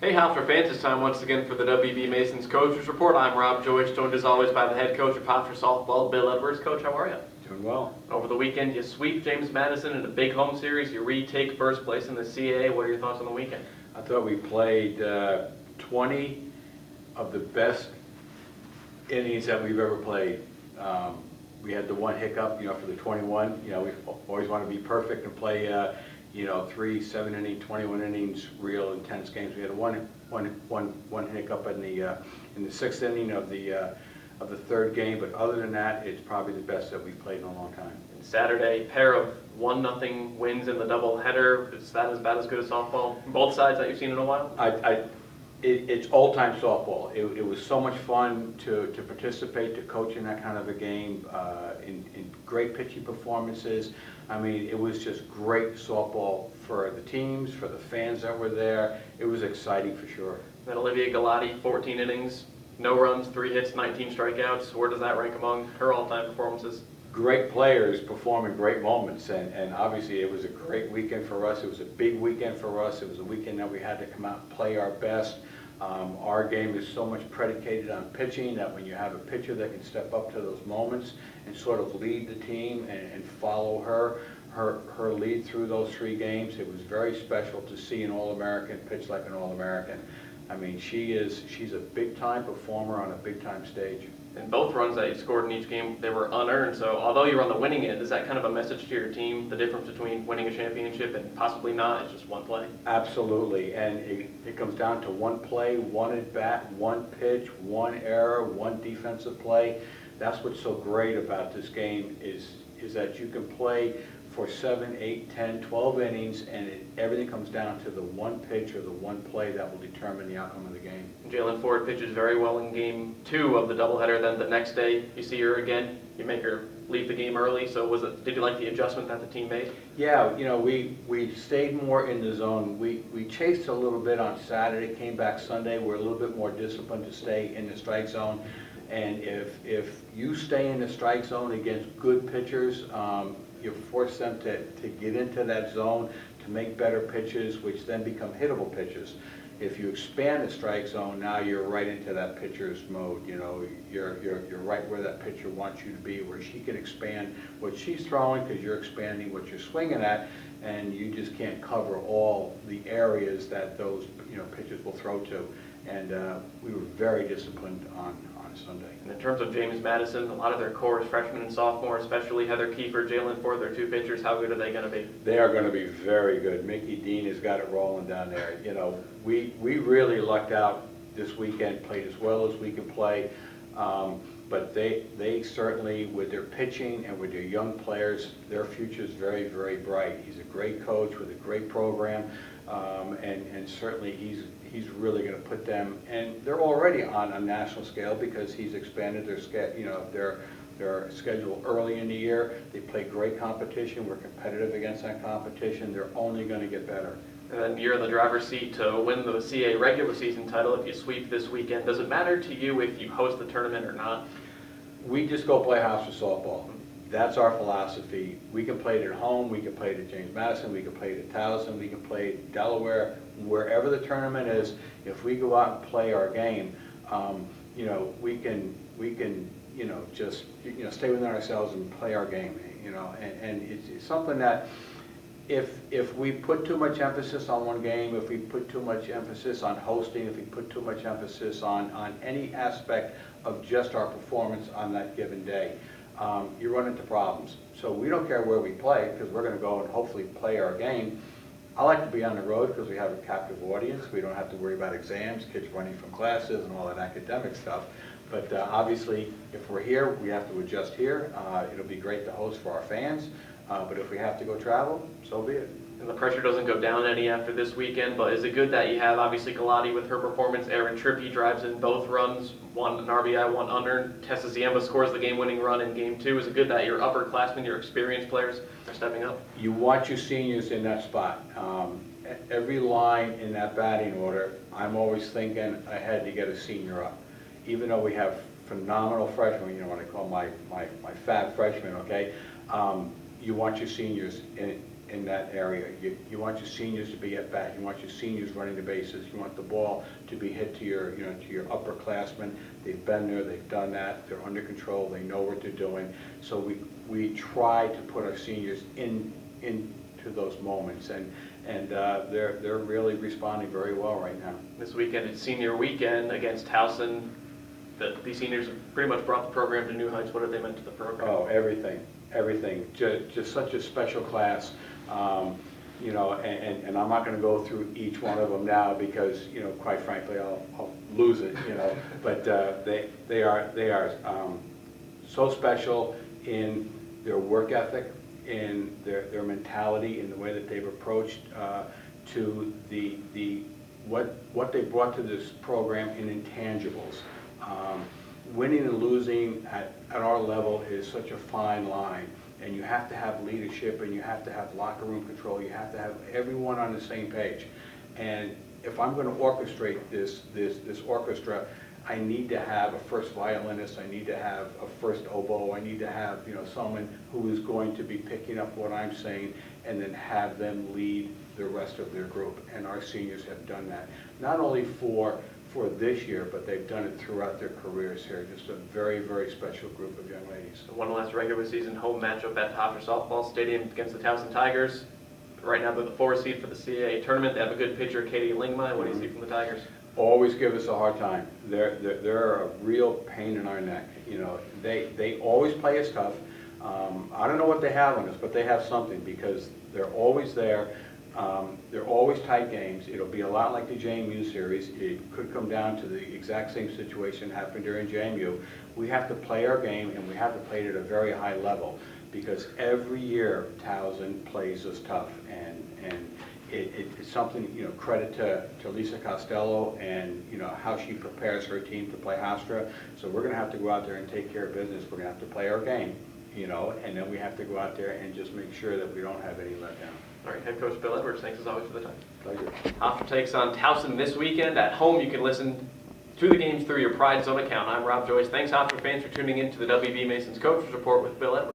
Hey Hofstra fans, it's time once again for the WB Masons Coaches Report. I'm Rob Joyce, joined as always by the head coach of Hofstra softball, Bill Edwards. Coach, how are you? Doing well. Over the weekend, you sweep James Madison in a big home series. You retake first place in the CAA. What are your thoughts on the weekend? I thought we played 20 of the best innings that we've ever played. We had the one hiccup, for the 21. We always want to be perfect and play, 3 7-inning, 21 innings, real intense games. We had one hiccup in the sixth inning of the third game, but other than that, it's probably the best that we've played in a long time. And Saturday, pair of 1-0 wins in the doubleheader. Is that about as good as softball? Both sides that you've seen in a while? It's old-time softball. It was so much fun to participate, to coach in that kind of a game, in great pitching performances. I mean, it was just great softball for the teams, for the fans that were there. It was exciting for sure. Then Olivia Galati, 14 innings, no runs, 3 hits, 19 strikeouts. Where does that rank among her all-time performances? Great players performing great moments, and obviously it was a great weekend for us. It was a big weekend for us. It was a weekend that we had to come out and play our best. Our game is so much predicated on pitching that when you have a pitcher that can step up to those moments and sort of lead the team and follow her lead through those 3 games, it was very special to see an All-American pitch like an All-American. I mean, she's a big-time performer on a big-time stage. And both runs that you scored in each game, they were unearned. So although you're on the winning end, is that kind of a message to your team, the difference between winning a championship and possibly not? It's just one play? Absolutely, and it comes down to one play, one at-bat, one pitch, one error, one defensive play. That's what's so great about this game is that you can play for 7, 8, 10, 12 innings, and everything comes down to the one pitch or the one play that will determine the outcome of the game. Jalen Ford pitches very well in game 2 of the doubleheader. Then the next day, you see her again. You make her leave the game early. So did you like the adjustment that the team made? Yeah, we stayed more in the zone. We chased a little bit on Saturday, came back Sunday. We're a little bit more disciplined to stay in the strike zone. And if you stay in the strike zone against good pitchers, you force them to get into that zone to make better pitches, which then become hittable pitches. If you expand the strike zone, now you're right into that pitcher's mode. You're right where that pitcher wants you to be, where she can expand what she's throwing because you're expanding what you're swinging at, and you just can't cover all the areas that those pitchers will throw to. And we were very disciplined on Sunday. And in terms of James Madison, a lot of their core is freshmen and sophomores, especially Heather Kiefer, Jalen Ford, their 2 pitchers. How good are they going to be? They are going to be very good. Mickey Dean has got it rolling down there. We really lucked out this weekend, played as well as we could play. But they certainly, with their pitching and with their young players, their future is very, very bright. He's a great coach with a great program, and certainly he's really going to put them, and they're already on a national scale because he's expanded their schedule early in the year. They play great competition. We're competitive against that competition. They're only going to get better. And then you're in the driver's seat to win the CA regular season title if you sweep this weekend. Does it matter to you if you host the tournament or not? We just go play Hofstra softball. That's our philosophy. We can play it at home, we can play it at James Madison, we can play it at Towson, we can play it at Delaware, wherever the tournament is. If we go out and play our game, we can just stay within ourselves and play our game. And it's something that if we put too much emphasis on one game, if we put too much emphasis on hosting, if we put too much emphasis on any aspect of just our performance on that given day, you run into problems. So we don't care where we play because we're going to go and hopefully play our game. I like to be on the road because we have a captive audience. We don't have to worry about exams, kids running from classes and all that academic stuff. But obviously, if we're here, we have to adjust here. It'll be great to host for our fans. But if we have to go travel, so be it. And the pressure doesn't go down any after this weekend, but is it good that you have, obviously, Galati with her performance, Erin Trippy drives in both runs, one an RBI, one unearned, Tessa Ziemba scores the game-winning run in game 2. Is it good that your upperclassmen, your experienced players are stepping up? You want your seniors in that spot. Every line in that batting order, I'm always thinking ahead to get a senior up. Even though we have phenomenal freshmen, what I call my fab freshmen, okay? You want your seniors in that area. You want your seniors to be at bat. You want your seniors running the bases. You want the ball to be hit to your, to your upperclassmen. They've been there. They've done that. They're under control. They know what they're doing. So we try to put our seniors into those moments, and they're really responding very well right now. This weekend, it's senior weekend against Towson. These seniors have pretty much brought the program to new heights. What have they meant to the program? Oh, everything. Just such a special class. And I'm not going to go through each one of them now because, quite frankly, I'll lose it, But they are so special in their work ethic, in their mentality, in the way that they've approached to what they brought to this program in intangibles. Winning and losing at our level is such a fine line, and you have to have leadership, and you have to have locker room control. You have to have everyone on the same page. And if I'm going to orchestrate this orchestra, I need to have a first violinist. I need to have a first oboe. I need to have someone who is going to be picking up what I'm saying, and then have them lead the rest of their group. And our seniors have done that, not only for this year, but they've done it throughout their careers here. Just a very, very special group of young ladies. So one last regular season home matchup at Hofstra Softball Stadium against the Towson Tigers. Right now they're the 4 seed for the CAA tournament. They have a good pitcher, Katie Lingmai. What do you see from the Tigers? Always give us a hard time. They're a real pain in our neck. They always play us tough. I don't know what they have on us, but they have something, because they're always there. They're always tight games. It'll be a lot like the JMU series. It could come down to the exact same situation happened during JMU. We have to play our game, and we have to play it at a very high level, because every year Towson plays us tough, and it's something, credit to Lisa Costello and, how she prepares her team to play Hofstra. So we're going to have to go out there and take care of business. We're going to have to play our game, and then we have to go out there and just make sure that we don't have any letdown. All right, Head Coach Bill Edwards, thanks as always for the time. Pleasure. Hofstra takes on Towson this weekend. At home, you can listen to the games through your Pride Zone account. I'm Rob Joyce. Thanks, Hofstra fans, for tuning in to the WB Mason's Coaches Report with Bill Edwards.